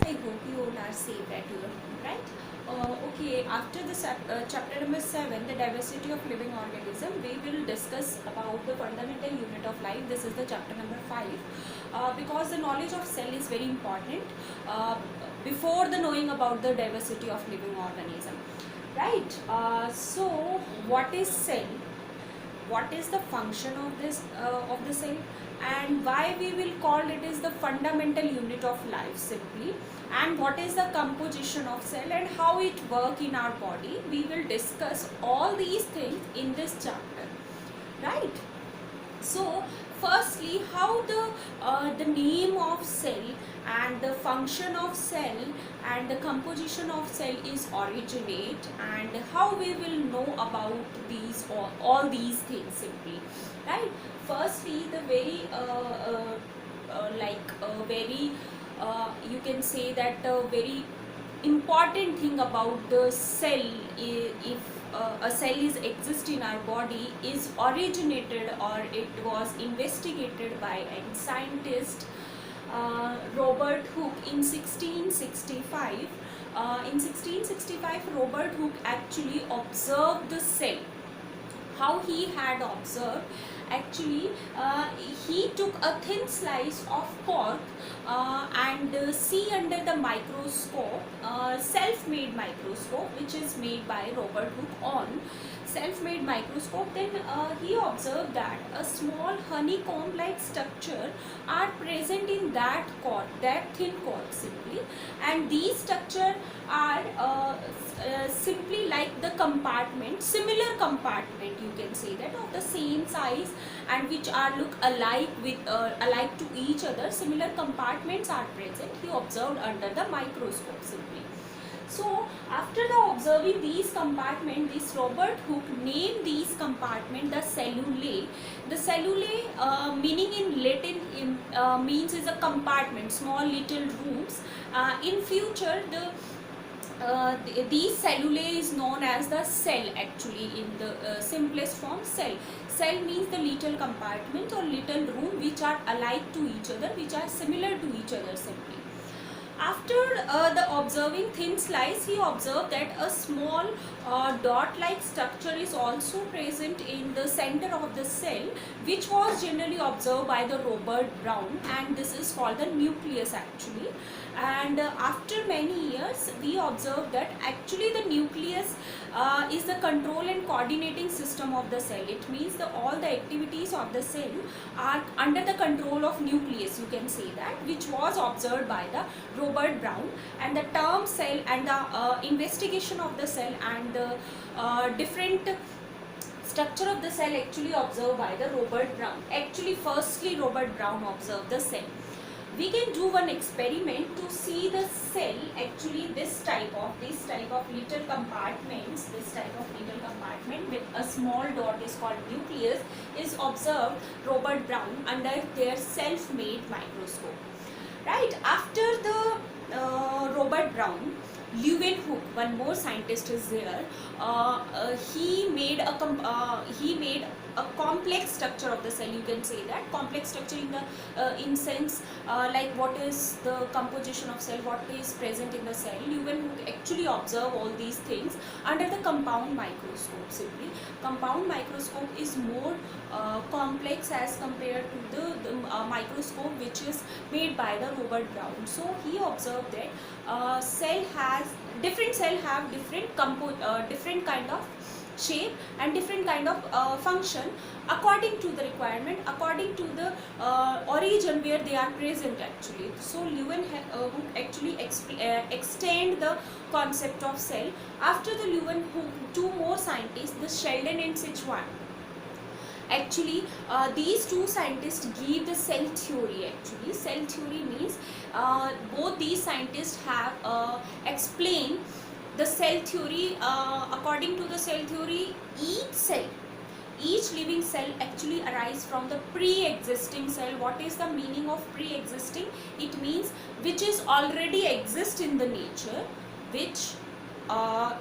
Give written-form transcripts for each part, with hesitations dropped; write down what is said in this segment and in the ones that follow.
I hope you all are safe at your home, right? Okay, after the chapter number 7, the diversity of living organism, we will discuss about the fundamental unit of life. This is the chapter number 5. Because the knowledge of cell is very important before the knowing about the diversity of living organism, right? So, what is cell? What is the function of this of the cell, and why we will call it is the fundamental unit of life simply, and what is the composition of cell and how it work in our body. We will discuss all these things in this chapter, right? So firstly, how the name of cell and the function of cell and the composition of cell is originate, and how we will know about these all these things simply, right? Firstly, the very very you can say that very important thing about the cell, if a cell is exist in our body, is originated or it was investigated by a scientist Robert Hooke in 1665. In 1665, Robert Hooke actually observed the cell. How he had observed, actually he took a thin slice of cork and see under the microscope, self-made microscope, which is made by Robert Hooke on self-made microscope. Then he observed that a small honeycomb like structure are present in that cork, that thin cork simply, and these structure are simply like the compartment, similar compartment, you can say that, of the same size, and which are look alike with alike to each other. Similar compartments are present, he observed under the microscope simply. So after the observing these compartments, this Robert Hooke named these compartments the cellulae. The cellulae meaning in Latin means is a compartment, small little rooms. In future, these cellulae is known as the cell, actually in the simplest form. Cell means the little compartment or little room which are alike to each other, which are similar to each other simply. After the observing thin slice, he observed that a small dot-like structure is also present in the center of the cell, which was generally observed by the Robert Brown, and this is called the nucleus actually. And after many years, we observed that actually the nucleus is the control and coordinating system of the cell. It means all the activities of the cell are under the control of nucleus, you can say that, which was observed by the Robert Brown. And the term cell and the investigation of the cell and the different structure of the cell actually observed by the Robert Brown. Actually, firstly Robert Brown observed the cell. We can do one experiment to see the cell, actually this type of little compartments, this type of little compartment with a small dot is called nucleus, is observed Robert Brown under their self-made microscope, right? After the Robert Brown, Leeuwenhoek, one more scientist is there. He made a complex structure of the cell. You can say that complex structure in the in sense like what is the composition of cell, what is present in the cell. Leeuwenhoek actually observe all these things under the compound microscope. Simply, compound microscope is more complex as compared to the microscope which is made by the Robert Brown. So he observed that different cell have different kind of shape and different kind of function according to the requirement, according to the origin where they are present actually. So Leeuwenhoek actually extend the concept of cell. After the Leeuwenhoek, two more scientists, the Sheldon and Sichuan. Actually, these two scientists give the cell theory. Actually, cell theory means both these scientists have explained the cell theory. According to the cell theory, each living cell actually arises from the pre-existing cell. What is the meaning of pre-existing? It means which is already exist in the nature, which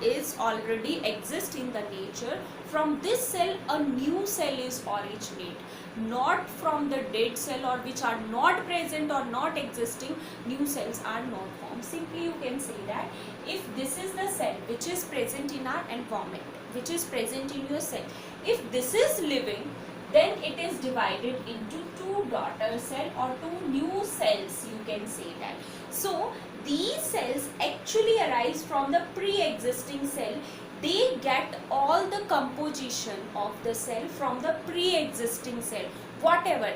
is already exist in the nature. From this cell a new cell is originate, not from the dead cell or which are not present or not existing. New cells are not formed. Simply you can say that if this is the cell which is present in our environment, which is present in your cell, if this is living, then it is divided into two daughter cell or two new cells, you can say that. So these cells actually arise from the pre-existing cell. They get all the composition of the cell from the pre-existing cell. Whatever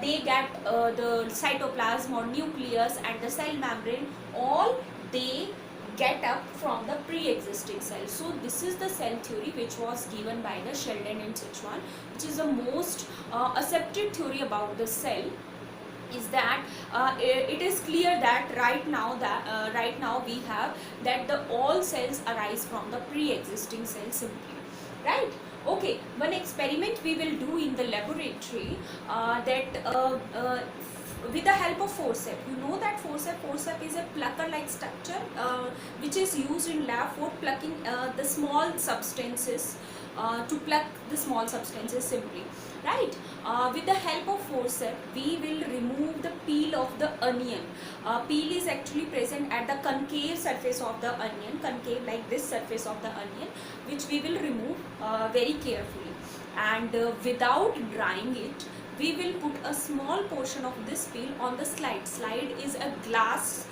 they get, the cytoplasm or nucleus and the cell membrane, all they get up from the pre-existing cell. So this is the cell theory which was given by the Sheldon and Sichuan, which is the most accepted theory about the cell. Is that it is clear that right now we have that the all cells arise from the pre-existing cell simply, right? Okay, one experiment we will do in the laboratory, with the help of forceps. You know that forceps is a plucker like structure which is used in lab for plucking the small substances, to pluck the small substances simply, right? With the help of forceps we will remove the peel of the onion. Peel is actually present at the concave surface of the onion, concave like this surface of the onion, which we will remove very carefully, and without drying it we will put a small portion of this peel on the slide. Slide is a glass,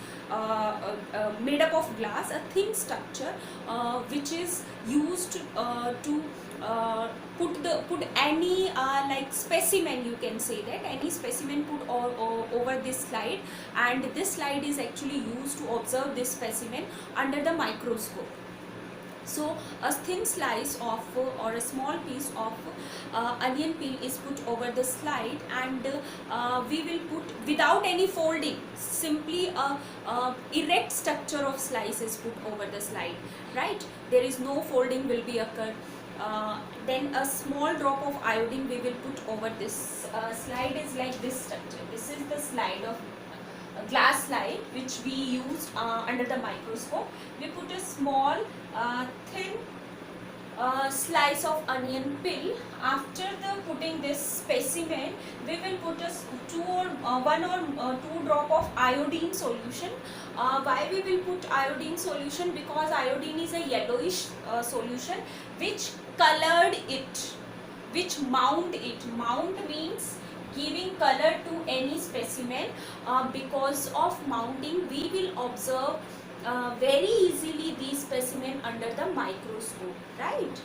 made up of glass, a thin structure which is used to put any like specimen, you can say that any specimen put over this slide, and this slide is actually used to observe this specimen under the microscope. So a thin slice of or a small piece of onion peel is put over the slide, and we will put without any folding, simply a erect structure of slice is put over the slide, right? There is no folding will be occurred. Then a small drop of iodine we will put over this slide is like this structure. This is the slide of glass slide which we used under the microscope. We put a small thin slice of onion peel. After the putting this specimen, we will put a one or two drop of iodine solution. Why we will put iodine solution? Because iodine is a yellowish solution which colored it, which mount it. Mount means giving color to any specimen. Because of mounting we will observe very easily these specimen under the microscope, right?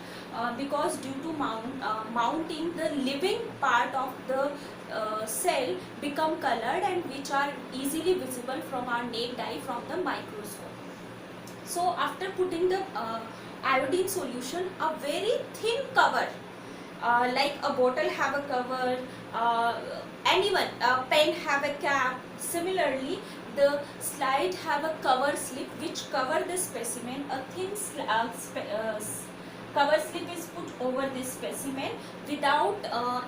Because due to mounting, the living part of the cell become colored and which are easily visible from our naked eye from the microscope. So after putting the iodine solution, a very thin cover, like a bottle have a cover, anyone, a pen have a cap. Similarly, the slide have a cover slip which cover the specimen. A thin cover slip is put over this specimen without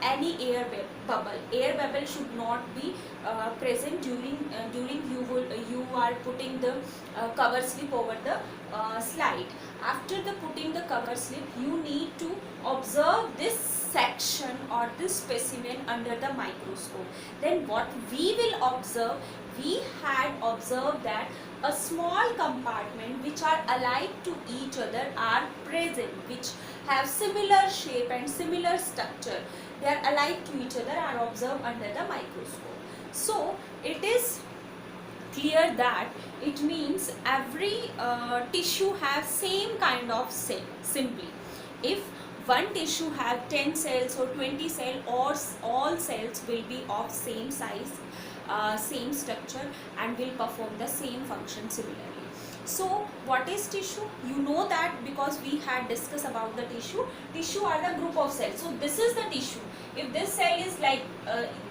any air bubble. Air bubble should not be present during you are putting the cover slip over the slide. After the putting the cover slip, you need to observe this section or this specimen under the microscope. Then what we will observe, we had observed that a small compartment which are alike to each other are present, which have similar shape and similar structure. They are alike to each other, are observed under the microscope. So it is clear that it means every tissue has same kind of cell. Simply, if one tissue have 10 cells or 20 cells, or all cells will be of same size, same structure, and will perform the same function similarly. So what is tissue? You know that because we had discussed about the tissue. Tissue are the group of cells. So this is the tissue. If this cell is like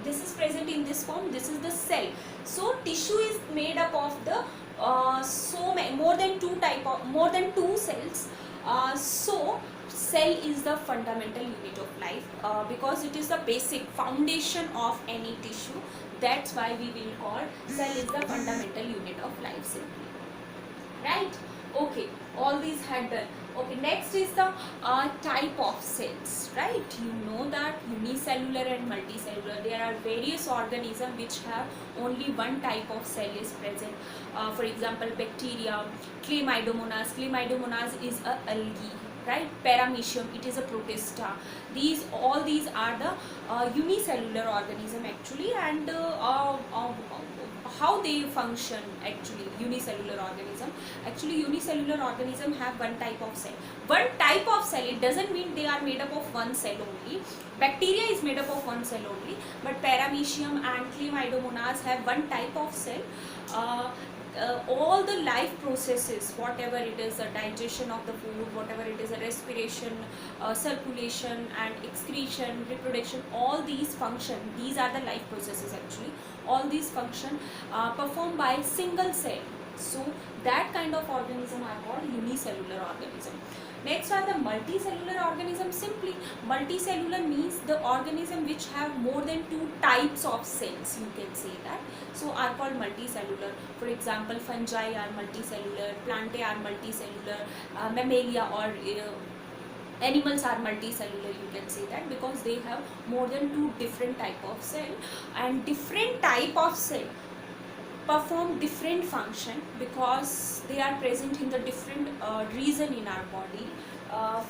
this is present in this form, this is the cell. So tissue is made up of the more than two cells. So cell is the fundamental unit of life, because it is the basic foundation of any tissue. That's why we will call cell is the fundamental unit of life simply, right? Okay, all these had done. Okay, next is the type of cells, right? You know that unicellular and multicellular, there are various organisms which have only one type of cell is present. For example, bacteria, Chlamydomonas is a algae, right? Paramecium, it is a protista. All these are the unicellular organism actually, and how they function actually. Unicellular organism have one type of cell. One type of cell, it doesn't mean they are made up of one cell only. Bacteria is made up of one cell only, but Paramecium and Chlamydomonas have one type of cell. All the life processes, whatever it is, a digestion of the food, whatever it is, a respiration, circulation and excretion, reproduction, all these function, these are the life processes actually. All these function performed by single cell. So that kind of organism are called unicellular organism. Next are the multicellular organism. Simply, multicellular means the organism which have more than two types of cells, you can say that. So are called multicellular. For example, fungi are multicellular, plantae are multicellular, mammalia or animals are multicellular, you can say that, because they have more than two different type of cell, and different type of cell perform different function because they are present in the different region in our body.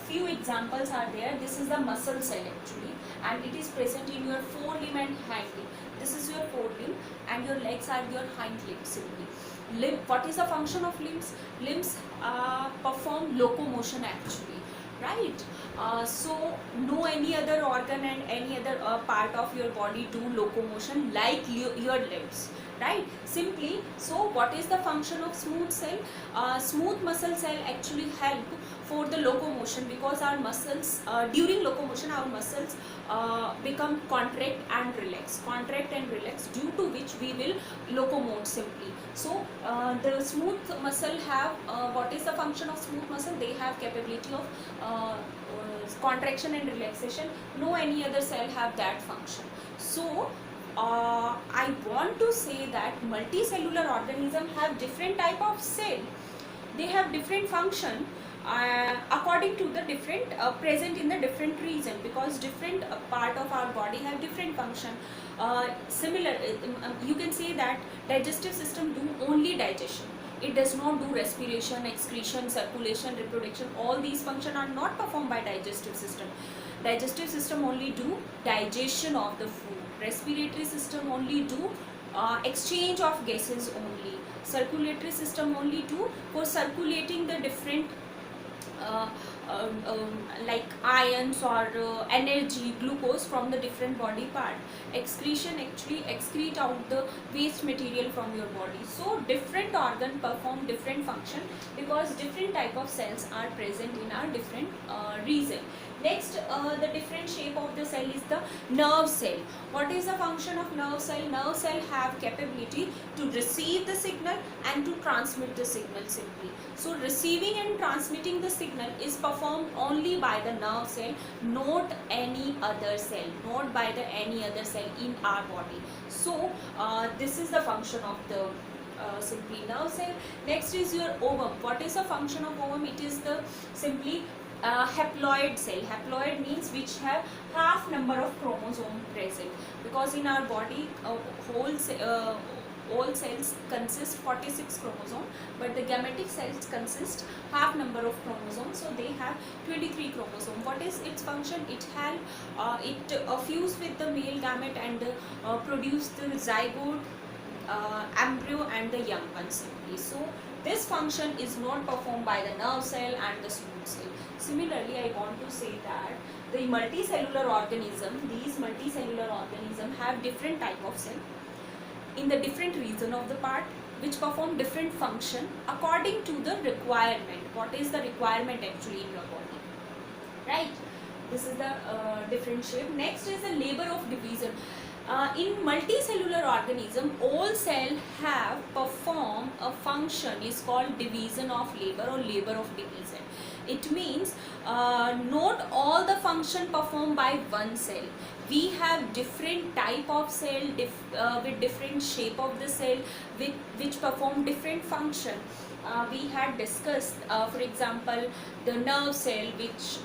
Few examples are there. This is the muscle cell actually, and it is present in your forelimb and hind limb. This is your forelimb and your legs are your hind limb simply. What is the function of limbs? Limbs perform locomotion actually, right? So no any other organ and any other part of your body do locomotion like your limbs, right? Simply, so what is the function of smooth cell? Smooth muscle cell actually help for the locomotion, because our muscles during locomotion our muscles become contract and relax, due to which we will locomote simply. So the smooth muscle have what is the function of smooth muscle? They have capability of contraction and relaxation. No any other cell have that function. So I want to say that multicellular organism have different type of cell. They have different function according to the different present in the different region, because different part of our body have different function. Similar, you can say that digestive system do only digestion. It does not do respiration, excretion, circulation, reproduction. All these functions are not performed by digestive system. Digestive system only do digestion of the food. Respiratory system only do exchange of gases only. Circulatory system only do for circulating the different like ions or energy, glucose from the different body part. Excretion actually excrete out the waste material from your body. So different organ perform different function because different type of cells are present in our different region. Next, the different shape of the cell is the nerve cell. What is the function of nerve cell? Nerve cell have capability to receive the signal and to transmit the signal simply. So receiving and transmitting the signal is performed only by the nerve cell, not any other cell, not by the any other cell in our body. So this is the function of the simply nerve cell. Next is your ovum. What is the function of ovum? It is the simply haploid cell. Haploid means which have half number of chromosome present, because in our body all cells consist 46 chromosome, but the gametic cells consist half number of chromosomes, so they have 23 chromosome. What is its function? It fuse with the male gamete and produce the zygote, embryo and the young one simply. So this function is not performed by the nerve cell and the smooth cell. Similarly, I want to say that the multicellular organism, these multicellular organism have different type of cell in the different region of the part, which perform different function according to the requirement. What is the requirement actually in your body, right? This is the different shape. Next is the labor of division. In multicellular organism, all cell have perform a function is called division of labor or labor of division. It means not all the function performed by one cell. we have different type of cell with different shape of the cell, which perform different function. We had discussed, for example, the nerve cell, which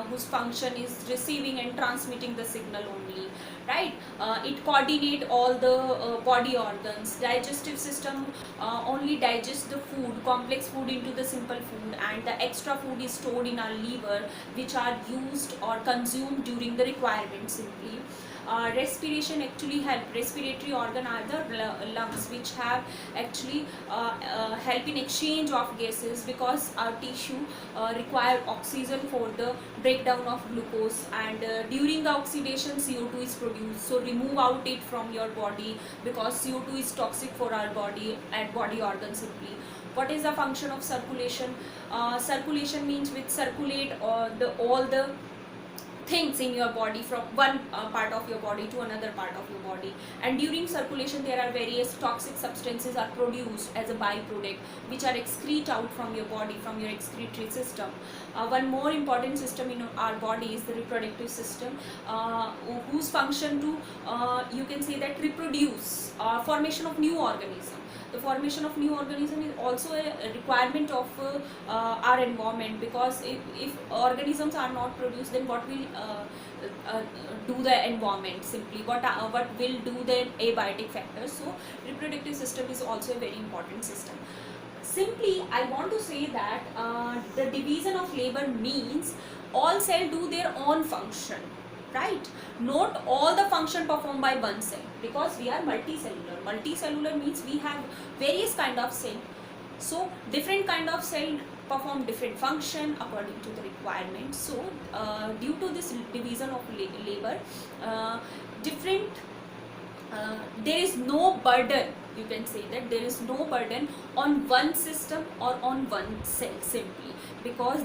whose function is receiving and transmitting the signal only, right? It coordinate all the body organs. Digestive system only digests the food, complex food, into the simple food, and the extra food is stored in our liver, which are used or consumed during the requirement simply. Respiration actually help. Respiratory organ are the lungs, which have actually help in exchange of gases, because our tissue require oxygen for the breakdown of glucose, and during the oxidation CO2 is produced. So remove out it from your body, because CO2 is toxic for our body and body organs simply. What is the function of circulation? Circulation means which circulate all the things in your body from one part of your body to another part of your body. And during circulation there are various toxic substances are produced as a byproduct, which are excrete out from your body, from your excretory system. One more important system in our body is the reproductive system, whose function to you can say that reproduce, formation of new organism. The formation of new organism is also a requirement of our environment, because if organisms are not produced, then what will do the environment simply? What will do the abiotic factors? So reproductive system is also a very important system. Simply I want to say that the division of labor means all cells do their own function, right? Not all the function performed by one cell, because we are multicellular. Multicellular means we have various kind of cell, so different kind of cell perform different function according to the requirement. So due to this division of labor, different there is no burden, you can say that there is no burden on one system or on one cell simply, because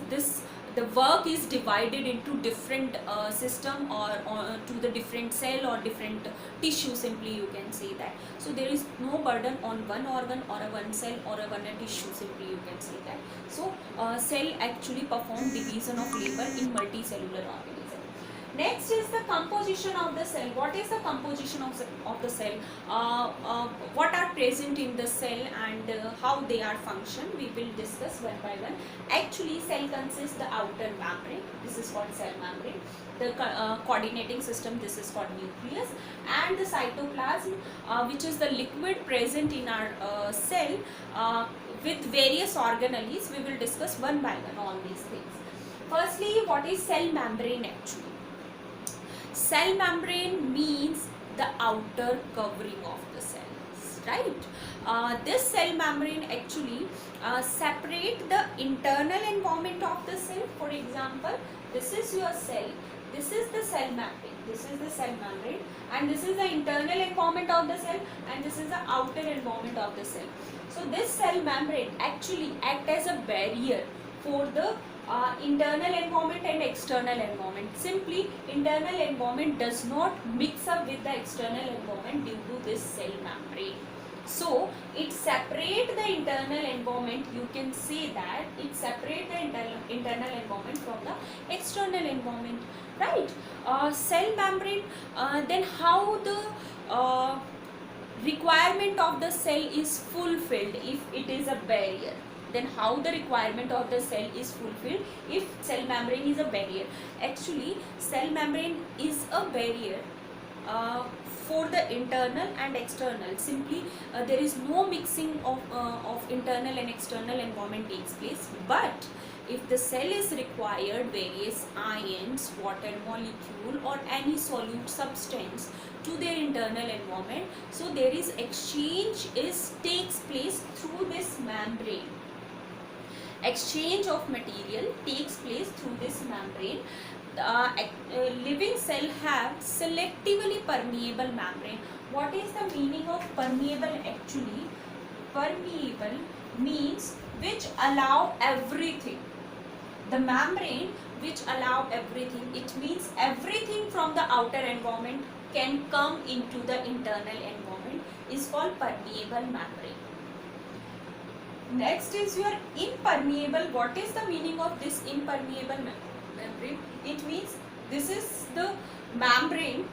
the work is divided into different system or to the different cell or different tissue simply, you can say that. So there is no burden on one organ or a one cell or a one tissue simply, you can say that. So cell actually perform division of labor in multicellular organism. Next is the composition of the cell. What is the composition of the cell? What are present in the cell, and how they are function, we will discuss one by one. Actually cell consists the outer membrane, this is called cell membrane. The coordinating system, this is called nucleus, and the cytoplasm, which is the liquid present in our cell with various organelles. We will discuss one by one all these things. Firstly, what is cell membrane actually? Cell membrane means the outer covering of the cells, right? This cell membrane actually separate the internal environment of the cell. For example, this is your cell, this is the cell membrane, this is the cell membrane, and this is the internal environment of the cell, and this is the outer environment of the cell. So this cell membrane actually act as a barrier for the internal environment and external environment. Simply internal environment does not mix up with the external environment due to this cell membrane. So it separate the internal environment, you can say that it separate the internal environment from the external environment, right? Cell membrane, then how the requirement of the cell is fulfilled if it is a barrier? Then how the requirement of the cell is fulfilled if cell membrane is a barrier? Actually cell membrane is a barrier for the internal and external. Simply there is no mixing of internal and external environment takes place. But if the cell is required various ions, water molecule, or any solute substance to their internal environment, so there is exchange takes place through this membrane. Exchange of material takes place through this membrane. Living cell have selectively permeable membrane. What is the meaning of permeable actually? Permeable means which allow everything. The membrane which allow everything. It means everything from the outer environment can come into the internal environment is called permeable membrane. Next is your impermeable. What is the meaning of this impermeable membrane? It means this is the membrane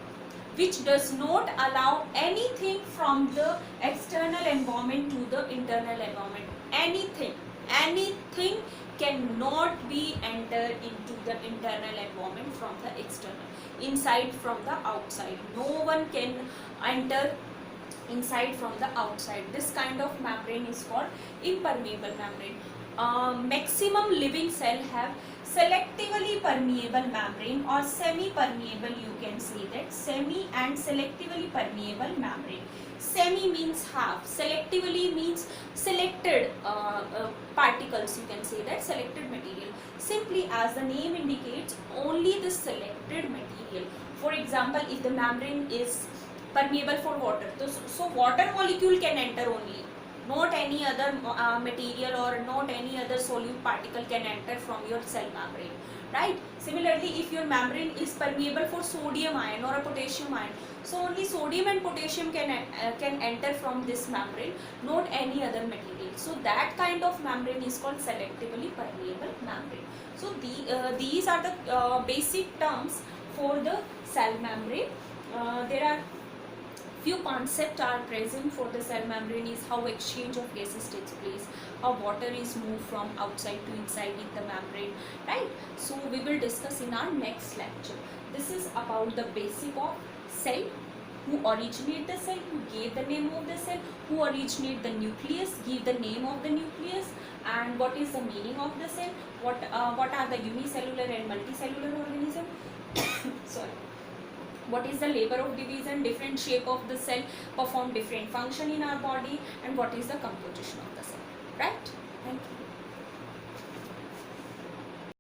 which does not allow anything from the external environment to the internal environment. Anything cannot be entered into the internal environment from the external, inside from the outside. No one can enter inside from the outside. This kind of membrane is called impermeable membrane. Maximum living cell have selectively permeable membrane or semi-permeable, you can say that, semi and selectively permeable membrane. Semi means half, selectively means selected particles, you can say that, selected material. Simply as the name indicates, only the selected material. For example, if the membrane is permeable for water, so water molecule can enter only, not any other material or not any other solute particle can enter from your cell membrane, right? Similarly, if your membrane is permeable for sodium ion or a potassium ion, so only sodium and potassium can enter from this membrane, not any other material. So that kind of membrane is called selectively permeable membrane. So these are the basic terms for the cell membrane. There are few concepts are present for the cell membrane. Is how exchange of gases takes place, how water is moved from outside to inside in the membrane, right? So we will discuss in our next lecture. This is about the basic of cell, who originate the cell, who gave the name of the cell, who originate the nucleus, give the name of the nucleus, and what is the meaning of the cell, what are the unicellular and multicellular organism sorry, what is the labor of division, different shape of the cell perform different function in our body, and what is the composition of the cell, right? Thank you.